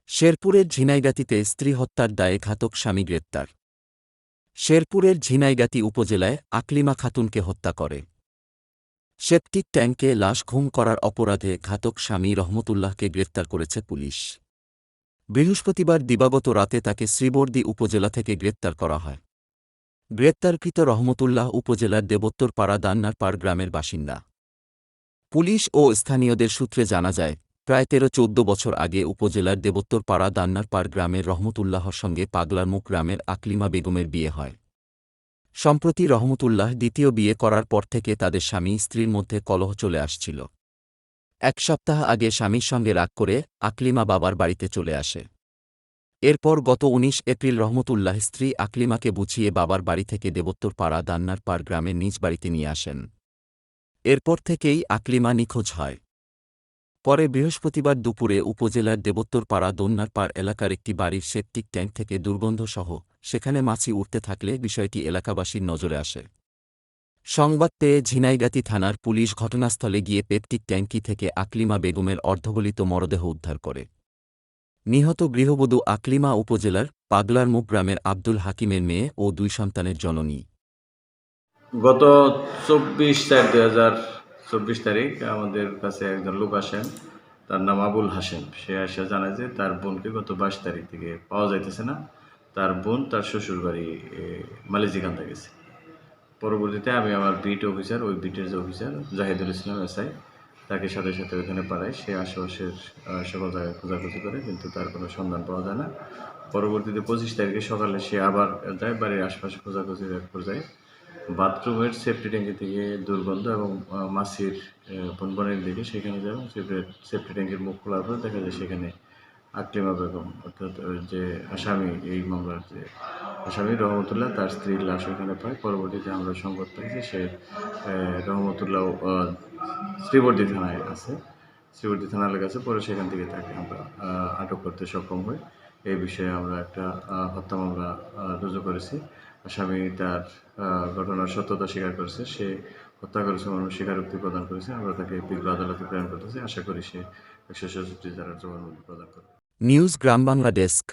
শেরপুরের ঝিনাইগাতীতে স্ত্রী হত্যার দায়ে ঘাতক স্বামী গ্রেপ্তার। শেরপুরের ঝিনাইগাতী উপজেলায় আকলিমা খাতুনকে হত্যা করে সেপটিক ট্যাঙ্কে লাশ গুম করার অপরাধে ঘাতক স্বামী রহমতুল্লাহকে গ্রেপ্তার করেছে পুলিশ। বৃহস্পতিবার দিবাগত রাতে তাকে শ্রীবর্দী উপজেলা থেকে গ্রেপ্তার করা হয়। গ্রেপ্তারকৃত রহমতুল্লাহ উপজেলার দেবোত্তরপাড়া দান্নারপাড় গ্রামের বাসিন্দা। পুলিশ ও স্থানীয়দের সূত্রে জানা যায়, প্রায় ১৩-১৪ বছর আগে উপজেলার দেবোত্তরপাড়া দান্নারপাড় গ্রামের রহমতুল্লাহর সঙ্গে পাগলারমুখ গ্রামের আকলিমা বেগমের বিয়ে হয়। সম্প্রতি রহমতুল্লাহ দ্বিতীয় বিয়ে করার পর থেকে তাদের স্বামী স্ত্রীর মধ্যে কলহ চলে আসছিল। এক সপ্তাহ আগে স্বামীর সঙ্গে রাগ করে আকলিমা বাবার বাড়িতে চলে আসে। এরপর গত ১৯ এপ্রিল রহমতুল্লাহ স্ত্রী আকলিমাকে বুঝিয়ে বাবার বাড়ি থেকে দেবোত্তরপাড়া দান্নারপাড় গ্রামের নিজ বাড়িতে নিয়ে আসেন। এরপর থেকেই আকলিমা নিখোঁজ হয়। পরে বৃহস্পতিবার দুপুরে উপজেলার দেবোত্তরপাড়া দন্নারপাড় এলাকার একটি বাড়ির সেপটিক ট্যাঙ্ক থেকে দুর্গন্ধসহ সেখানে মাছি উঠতে থাকলে বিষয়টি এলাকাবাসীর নজরে আসে। সংবাদ পেয়ে ঝিনাইগাতী থানার পুলিশ ঘটনাস্থলে গিয়ে সেপটিক ট্যাঙ্কি থেকে আকলিমা বেগমের অর্ধগলিত মরদেহ উদ্ধার করে। নিহত গৃহবধূ আকলিমা উপজেলার পাগলারমুখ গ্রামের আব্দুল হাকিমের মেয়ে ও ২ সন্তানের জননী। গত ২৪/৪/২০২৪ তারিখ আমাদের কাছে একজন লোক আসেন, তার নাম আবুল হাশেম। সে এসে জানায় যে তার বোনকে গত ২২ তারিখ থেকে পাওয়া যাইতেছে না। তার বোন তার শ্বশুরবাড়ি মালিজিকান্দা গেছে। পরবর্তীতে আমি আমার বিট অফিসার, ওই বিটের যে অফিসার জাহিদুল ইসলাম এসআই, তাকে সাথে সাথে ওইখানে পাঠায়। সে আশেপাশের সকল জায়গায় খোঁজাখুঁজি করে, কিন্তু তার কোনো সন্ধান পাওয়া যায় না। পরবর্তীতে ২৫ তারিখে সকালে সে আবার যায়, বাড়ির আশপাশে খোঁজাখুঁজির এক পর্যায়ে বাথরুমের সেফটি ট্যাঙ্কি থেকে দুর্গন্ধ এবং মাছির বনবনের দিকে সেখানে যায়। সেফটি ট্যাঙ্কির মুখ খোলার পর দেখা যায় সেখানে আকলিমা বেগম, অর্থাৎ যে আসামি, এই মামলার যে আসামি রহমতুল্লাহ, তার স্ত্রীর লাশ ওখানে পায়। পরবর্তীতে আমরা সংবাদ পাই যে সে রহমতুল্লাহ শ্রীবর্দী থানায় আছে, শ্রীবর্দী থানার কাছে। পরে সেখান থেকে তাকে আমরা আটক করতে সক্ষম হই। এই বিষয়ে আমরা একটা হত্যা মামলা রুজু করেছি। আসামি তার ঘটনার সত্যতা স্বীকার করেছে, সে হত্যা করেছে মর্মে স্বীকারোক্তি প্রদান করেছে। আমরা তাকে বিজ্ঞ আদালতে প্রেরণ করতেছি। আশা করি সে ১৬৭ ধারার জবানবন্দি প্রদান করবে। নিউজ গ্রাম বাংলা ডেস্ক।